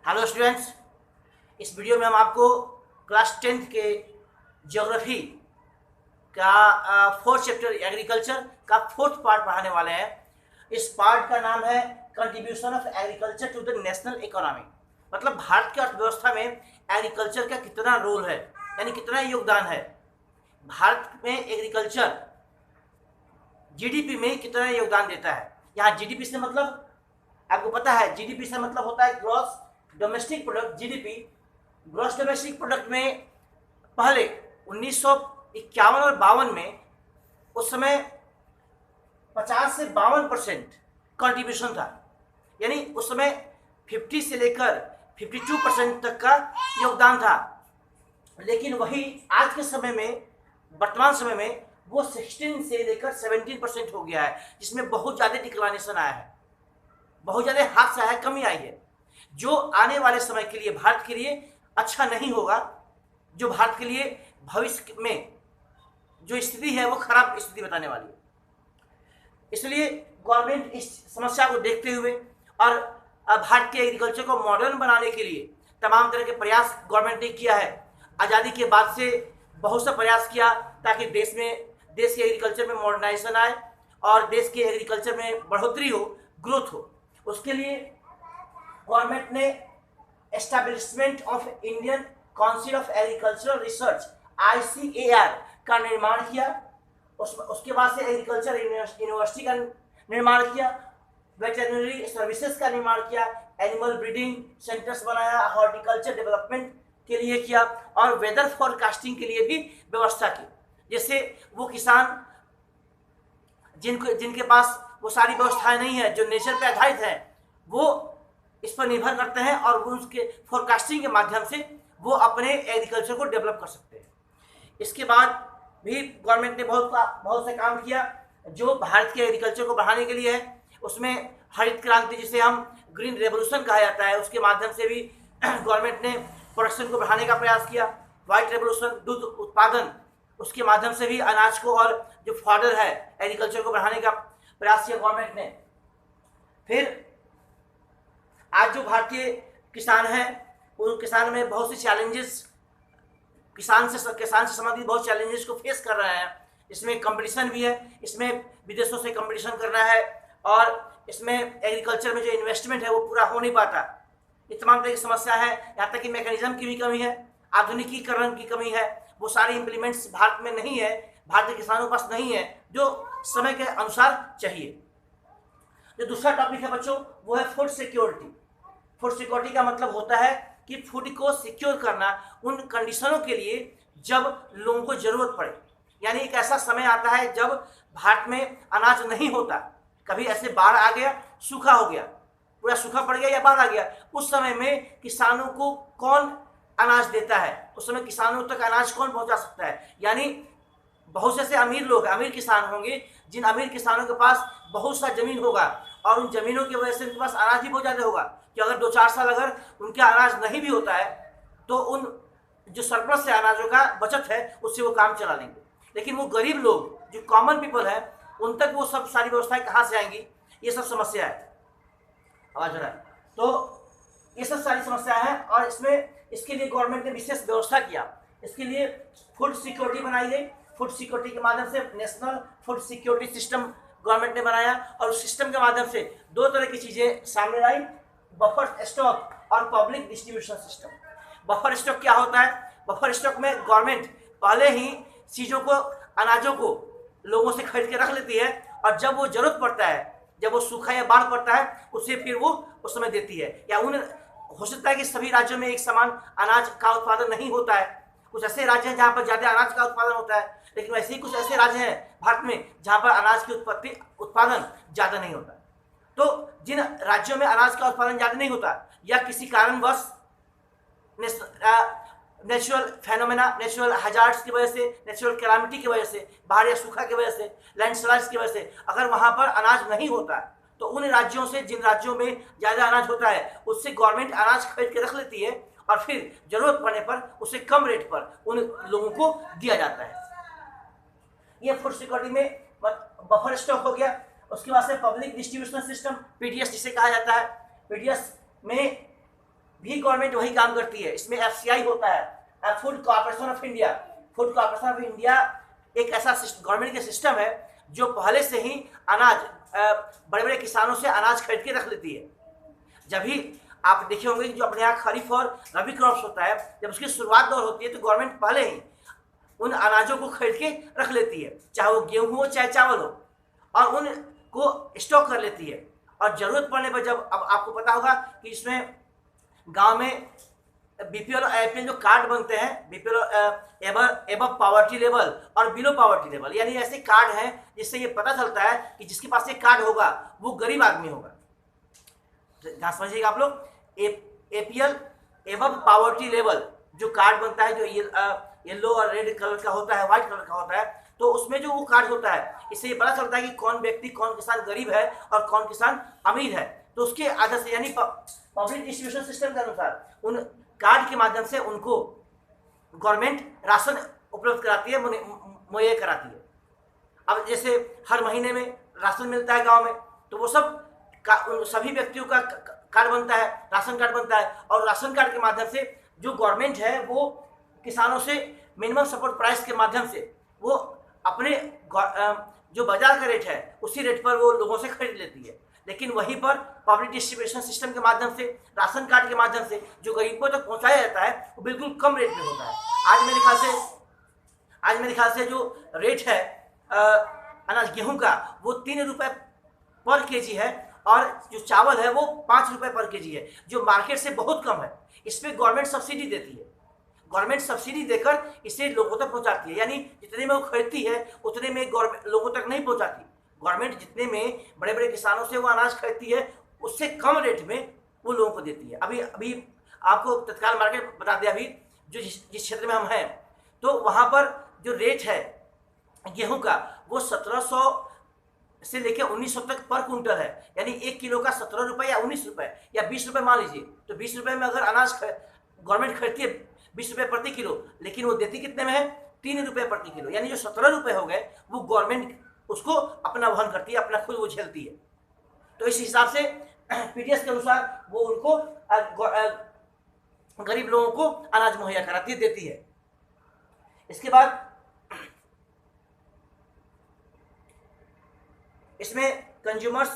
Hello students, इस video में हम आपको क्लास 10th के ज्योग्राफी का फोर्थ चैप्टर एग्रीकल्चर का फोर्थ पार्ट पढ़ाने वाले हैं। इस पार्ट का नाम है contribution of agriculture to the national economy. मतलब भारत की अर्थव्यवस्था में एग्रीकल्चर का कितना रोल है, यानी कितना योगदान है। भारत में एग्रीकल्चर जीडीपी में कितना योगदान देता है। यहाँ जीडीपी से मतलब आपको पता है, जीडीपी से मतलब होता है gross domestic product. GDP gross domestic product में पहले 1951 और 52 में उस समय 50 से 52% कंट्रीब्यूशन था, यानी उस समय 50 से लेकर 52% तक का योगदान था। लेकिन वही आज के समय में, वर्तमान समय में वो 16 से लेकर 17% हो गया है, जिसमें बहुत ज़्यादा डिक्लाइनेशन आया है, बहुत ज़्यादा हाथ से है, कमी आई है, जो आने वाले समय के लिए भारत के लिए अच्छा नहीं होगा। जो भारत के लिए भविष्य में जो स्थिति है वो खराब स्थिति बताने वाली है। इसलिए गवर्नमेंट इस समस्या को देखते हुए और भारत के एग्रीकल्चर को मॉडर्न बनाने के लिए तमाम तरह के प्रयास गवर्नमेंट ने किया है। आज़ादी के बाद से बहुत सा प्रयास किया ताकि देश के एग्रीकल्चर में मॉडर्नाइजेशन आए और देश के एग्रीकल्चर में बढ़ोतरी हो, ग्रोथ हो। उसके लिए गवर्नमेंट ने establishment of Indian council of agricultural research ICAR का निर्माण किया। उसके बाद से एग्रीकल्चर यूनिवर्सिटी का निर्माण किया, वेटरनरी सर्विसेज का निर्माण किया, एनिमल ब्रीडिंग सेंटर्स बनाया, हॉर्टिकल्चर डेवलपमेंट के लिए किया और वेदर फोरकास्टिंग के लिए भी व्यवस्था की। जैसे वो किसान जिनके पास वो सारी व्यवस्थाएं नहीं है, जो नेचर पे आधारित है, वो इस पर निर्भर करते हैं और वो उसके फोरकास्टिंग के माध्यम से वो अपने एग्रीकल्चर को डेवलप कर सकते हैं। इसके बाद भी गवर्नमेंट ने बहुत से काम किया जो भारत के एग्रीकल्चर को बढ़ाने के लिए है। उसमें हरित क्रांति, जिसे हम ग्रीन रेवोल्यूशन कहा जाता है, उसके माध्यम से भी गवर्नमेंट ने प्रोडक्शन को बढ़ाने का प्रयास किया। व्हाइट रेवोल्यूशन, दूध उत्पादन, उसके माध्यम से भी अनाज को और जो फॉडर है एग्रीकल्चर को बढ़ाने का प्रयास किया गवर्नमेंट ने। फिर आज जो भारतीय किसान हैं, उन किसान में बहुत से चैलेंजेस, किसान से संबंधित बहुत चैलेंजेस को फेस कर रहे हैं। इसमें कंपटीशन भी है, इसमें विदेशों से कंपटीशन करना है और इसमें एग्रीकल्चर में जो इन्वेस्टमेंट है वो पूरा हो नहीं पाता। ये तमाम तरह की समस्या है। यहाँ तक कि मैकेनिज्म की भी कमी है, आधुनिकीकरण की कमी है, वो सारी इम्प्लीमेंट्स भारत में नहीं है, भारतीय किसानों के पास नहीं है जो समय के अनुसार चाहिए। जो दूसरा टॉपिक है बच्चों, वो है फूड सिक्योरिटी। फूड सिक्योरिटी का मतलब होता है कि फूड को सिक्योर करना उन कंडीशनों के लिए जब लोगों को जरूरत पड़े। यानी एक ऐसा समय आता है जब भारत में अनाज नहीं होता, कभी ऐसे बाढ़ आ गया, सूखा हो गया, पूरा सूखा पड़ गया या बाढ़ आ गया, उस समय में किसानों को कौन अनाज देता है, उस समय किसानों तक अनाज कौन पहुंचा सकता है। यानी बहुत से ऐसे अमीर लोग, अमीर किसान होंगे, जिन अमीर किसानों के पास बहुत सा जमीन होगा और उन जमीनों की वजह से उनके पास अनाज भी बहुत ज़्यादा होगा कि अगर 2-4 साल अगर उनके अनाज नहीं भी होता है तो उन जो सरप्लस है अनाजों का बचत है उससे वो काम चला लेंगे। लेकिन वो गरीब लोग, जो कॉमन पीपल है, उन तक वो सब सारी व्यवस्थाएं कहाँ से आएंगी, ये सब समस्या है। आवाज हो रहा है? तो ये सब सारी समस्या है और इसके लिए गवर्नमेंट ने विशेष व्यवस्था किया। इसके लिए फूड सिक्योरिटी बनाई गई। फूड सिक्योरिटी के माध्यम से national food security system government ने बनाया और उस सिस्टम के माध्यम से दो तरह की चीज़ें सामने आई, बफर स्टॉक और public distribution system. Buffer stock क्या होता है? बफर स्टॉक में गवर्नमेंट पहले ही चीज़ों को, अनाजों को लोगों से खरीद के रख लेती है और जब वो जरूरत पड़ता है, जब वो सूखा या बाढ़ पड़ता है, उसे फिर वो उस समय देती है। या हो सकता है कि सभी राज्यों में एक समान अनाज का उत्पादन नहीं होता है। कुछ ऐसे राज्य हैं जहाँ पर ज़्यादा अनाज का उत्पादन होता है, लेकिन वैसे ही कुछ ऐसे राज्य हैं भारत में जहाँ पर अनाज की उत्पादन ज़्यादा नहीं होता। तो जिन राज्यों में अनाज का उत्पादन ज़्यादा नहीं होता या किसी कारणवश नेचुरल फेनोमेना, नेचुरल हजार्ड्स की वजह से, नेचुरल कैलामिटी की वजह से, बाढ़ या सूखा की वजह से, लैंडस्लाइड्स की वजह से अगर वहाँ पर अनाज नहीं होता तो उन राज्यों से, जिन राज्यों में ज़्यादा अनाज होता है, उससे गवर्नमेंट अनाज खरीद के रख लेती है और फिर जरूरत पड़ने पर उसे कम रेट पर उन लोगों को दिया जाता है। ये फूड सिक्योरिटी में बफर स्टॉक हो गया। उसके बाद से पब्लिक डिस्ट्रीब्यूशन सिस्टम, PDS जिसे कहा जाता है। PDS में भी गवर्नमेंट वही काम करती है। इसमें FCI होता है, food corporation of India. Food corporation of India एक ऐसा गवर्नमेंट का सिस्टम है जो पहले से ही अनाज बड़े बड़े किसानों से अनाज खरीद के रख लेती है। जब भी आप देखे होंगे कि जो अपने यहाँ खरीफ और रबी क्रॉप्स होता है, जब उसकी शुरुआत दौर होती है तो गवर्नमेंट पहले ही उन अनाजों को खरीद के रख लेती है, चाहे वो गेहूं हो चाहे चावल हो, और उनको स्टॉक कर लेती है। और जरूरत पड़ने पर, जब अब आपको पता होगा कि इसमें गांव में BPL और APL जो कार्ड बनते हैं, BPL एबव पावर्टी लेवल और बिलो पावर्टी लेवल, यानी ऐसे कार्ड हैं जिससे ये पता चलता है कि जिसके पास ये कार्ड होगा वो गरीब आदमी होगा। ध्यान समझिएगा आप लोग, APL एबव पावर्टी लेवल जो कार्ड बनता है, जो येलो और रेड कलर का होता है, व्हाइट कलर का होता है, तो उसमें जो वो कार्ड होता है, इससे ये पता चलता है कि कौन व्यक्ति, कौन किसान गरीब है और कौन किसान अमीर है। तो उसके आधार से, यानी पब्लिक डिस्ट्रीब्यूशन सिस्टम के अनुसार उन कार्ड के माध्यम से उनको गवर्नमेंट राशन उपलब्ध कराती है, मुहैया कराती है। अब जैसे हर महीने में राशन मिलता है गांव में, तो वो सभी व्यक्तियों का कार्ड बनता है, राशन कार्ड बनता है, और राशन कार्ड के माध्यम से जो गवर्नमेंट है वो किसानों से मिनिमम सपोर्ट प्राइस के माध्यम से वो अपने जो बाजार का रेट है उसी रेट पर वो लोगों से खरीद लेती है। लेकिन वहीं पर पब्लिक डिस्ट्रीब्यूशन सिस्टम के माध्यम से, राशन कार्ड के माध्यम से जो गरीबों तक पहुंचाया जाता है वो बिल्कुल कम रेट में होता है। आज मेरे ख्याल से जो रेट है अनाज गेहूं का, वो 3 रुपये पर केजी है, और जो चावल है वो 5 रुपये पर केजी है, जो मार्केट से बहुत कम है। इस पर गवर्नमेंट सब्सिडी देती है। गवर्नमेंट सब्सिडी देकर इसे लोगों तक पहुंचाती है, यानी जितने में वो खरीदती है उतने में गवर्नमेंट लोगों तक नहीं पहुंचाती। गवर्नमेंट जितने में बड़े बड़े किसानों से वो अनाज खरीदती है उससे कम रेट में वो लोगों को देती है। अभी आपको तत्काल मार्केट बता दिया, अभी जो जिस क्षेत्र में हम हैं, तो वहाँ पर जो रेट है गेहूं का वो 1700 से लेकर 1900 तक पर कुंटल है, यानी 1 किलो का 17 रुपये या 19 रुपये या 20 रुपये मान लीजिए। तो 20 रुपये में अगर अनाज गवर्नमेंट खरीदती है 20 रुपये प्रति किलो, लेकिन वो देती कितने में है? 3 रुपये प्रति किलो, यानी जो 17 रुपये हो गए वो गवर्नमेंट उसको अपना वहन करती है, अपना खुद वो झेलती है। तो इस हिसाब से PDS के अनुसार वो उनको गरीब लोगों को अनाज मुहैया कराती है, देती है। इसके बाद इसमें कंज्यूमर्स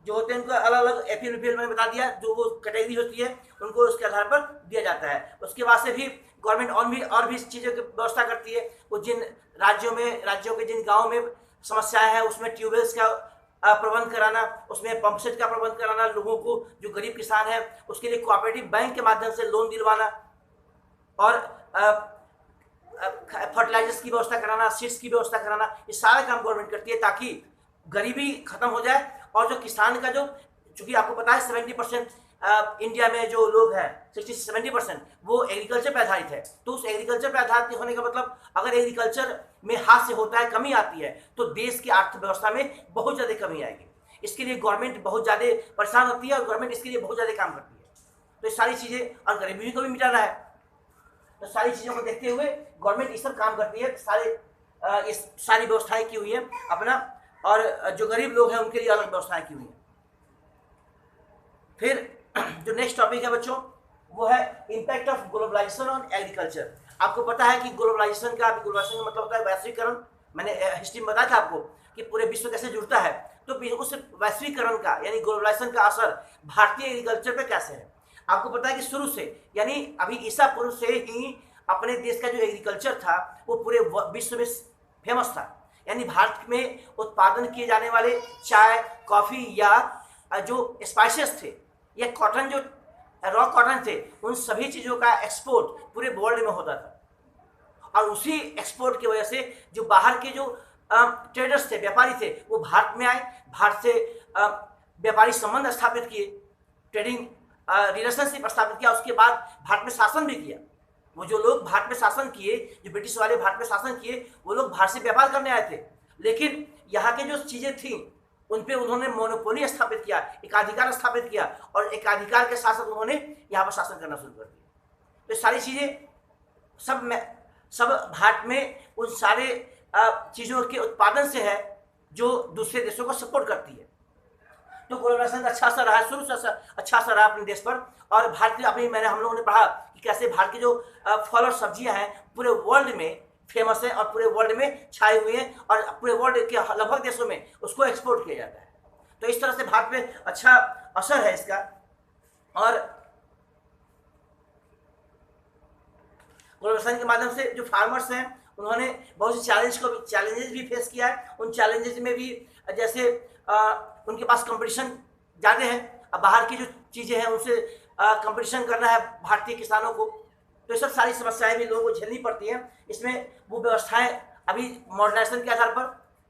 जो होते हैं उनको अलग अलग APL मैंने बता दिया, जो वो कैटेगरी होती है उनको उसके आधार पर दिया जाता है। उसके बाद से भी गवर्नमेंट और भी चीज़ों की व्यवस्था करती है। वो जिन राज्यों के जिन गाँव में समस्याएं हैं उसमें ट्यूबवेल्स का प्रबंध कराना, उसमें पंप सेट का प्रबंध कराना, लोगों को जो गरीब किसान है उसके लिए कोऑपरेटिव बैंक के माध्यम से लोन दिलवाना, और फर्टिलाइजर्स की व्यवस्था कराना, सीड्स की व्यवस्था कराना, ये सारा काम गवर्नमेंट करती है ताकि गरीबी खत्म हो जाए। और जो किसान का चूंकि आपको पता है 70% इंडिया में जो लोग हैं 60-70% वो एग्रीकल्चर पर आधारित है। तो उस एग्रीकल्चर पर आधारित होने का मतलब, अगर एग्रीकल्चर में हाथ से होता है, कमी आती है, तो देश की अर्थव्यवस्था में बहुत ज़्यादा कमी आएगी। इसके लिए गवर्नमेंट बहुत ज़्यादा परेशान होती है और गवर्नमेंट इसके लिए बहुत ज़्यादा काम करती है। तो ये सारी चीज़ें, और गरीबी को भी मिटाना है, तो सारी चीज़ों को देखते हुए गवर्नमेंट इस सब काम करती है। ये सारी व्यवस्थाएं की हुई है अपना, और जो गरीब लोग हैं उनके लिए अलग व्यवस्थाएं की हुई है। फिर जो नेक्स्ट टॉपिक है बच्चों, वो है impact of globalisation on agriculture. आपको पता है कि ग्लोबलाइजेशन का मतलब होता है वैश्वीकरण। मैंने हिस्ट्री में बताया था आपको कि पूरे विश्व कैसे जुड़ता है। तो उस वैश्वीकरण का यानी ग्लोबलाइजेशन का असर भारतीय एग्रीकल्चर पे कैसे है। आपको पता है कि शुरू से, यानी अभी ईसा पूर्व से ही अपने देश का जो एग्रीकल्चर था वो पूरे विश्व में फेमस था। यानी भारत में उत्पादन किए जाने वाले चाय, कॉफ़ी या जो स्पाइसेस थे या कॉटन, जो रॉ कॉटन थे, उन सभी चीज़ों का एक्सपोर्ट पूरे वर्ल्ड में होता था। और उसी एक्सपोर्ट की वजह से जो बाहर के जो ट्रेडर्स थे, व्यापारी थे, वो भारत में आए, भारत से व्यापारी संबंध स्थापित किए, ट्रेडिंग रिलेशनशिप स्थापित किया। उसके बाद भारत में शासन भी किया। वो जो लोग भारत में शासन किए, जो ब्रिटिश वाले भारत में शासन किए, वो लोग भारत से व्यापार करने आए थे, लेकिन यहाँ के जो चीज़ें थी उन पे उन्होंने मोनोपोली स्थापित किया, एकाधिकार स्थापित किया, और एकाधिकार के साथ साथ उन्होंने यहाँ पर शासन करना शुरू कर दिया। तो सारी चीज़ें सब भारत में उन सारे चीज़ों के उत्पादन से है जो दूसरे देशों को सपोर्ट करती है। तो ग्लोबलाइजेशन का अच्छा असर रहा है, शुरू से अच्छा असर रहा अपने देश पर। और भारत की अभी हम लोगों ने पढ़ा कि कैसे भारत की जो फल और सब्जियां हैं पूरे वर्ल्ड में फेमस है और पूरे वर्ल्ड में छाई हुई है और पूरे वर्ल्ड के लगभग देशों में उसको एक्सपोर्ट किया जाता है। तो इस तरह से भारत में अच्छा असर है इसका। और ग्लोबलाइजेशन के माध्यम से जो फार्मर्स हैं उन्होंने बहुत से चैलेंजेस भी फेस किया है। उन चैलेंजेस में भी जैसे उनके पास कंपटीशन ज़्यादा है, अब बाहर की जो चीज़ें हैं उनसे कंपटीशन करना है भारतीय किसानों को, तो ये सब सारी समस्याएं भी लोगों को झेलनी पड़ती हैं। इसमें वो व्यवस्थाएं अभी मॉडर्नाइजेशन के आधार पर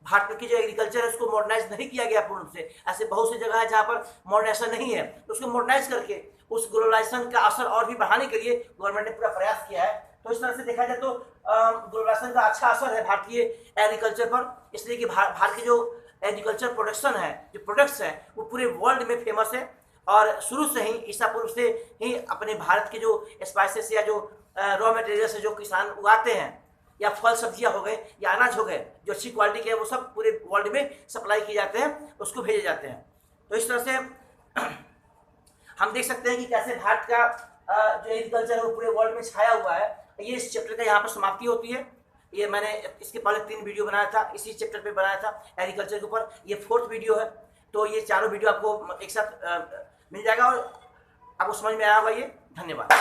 भारत की जो एग्रीकल्चर है उसको मॉडर्नाइज नहीं किया गया पूर्ण से। ऐसे बहुत सी जगह है जहाँ पर मॉडर्नाइजेशन नहीं है, तो उसको मॉडर्नाइज करके उस ग्लोबलाइजेशन का असर और भी बढ़ाने के लिए गवर्नमेंट ने पूरा प्रयास किया है। तो इस तरह से देखा जाए तो ग्लोबलाइजेशन का अच्छा असर है भारतीय एग्रीकल्चर पर, इसलिए कि भारत की जो एग्रीकल्चर प्रोडक्शन है, जो प्रोडक्ट्स हैं वो पूरे वर्ल्ड में फेमस है। और शुरू से ही ईसा पूर्व से ही अपने भारत के जो स्पाइसेस या जो रॉ मटेरियल्स है जो किसान उगाते हैं, या फल सब्जियां हो गए या अनाज हो गए जो अच्छी क्वालिटी के हैं, वो सब पूरे वर्ल्ड में सप्लाई किए जाते हैं, उसको भेजे जाते हैं। तो इस तरह से हम देख सकते हैं कि कैसे भारत का जो एग्रीकल्चर है वो पूरे वर्ल्ड में छाया हुआ है। ये इस चैप्टर का यहाँ पर समाप्ति होती है। ये मैंने इसके पहले 3 वीडियो बनाया था, इसी चैप्टर पे बनाया था एग्रीकल्चर के ऊपर, ये 4th वीडियो है। तो ये चारों वीडियो आपको एक साथ मिल जाएगा और आपको समझ में आया होगा ये। धन्यवाद।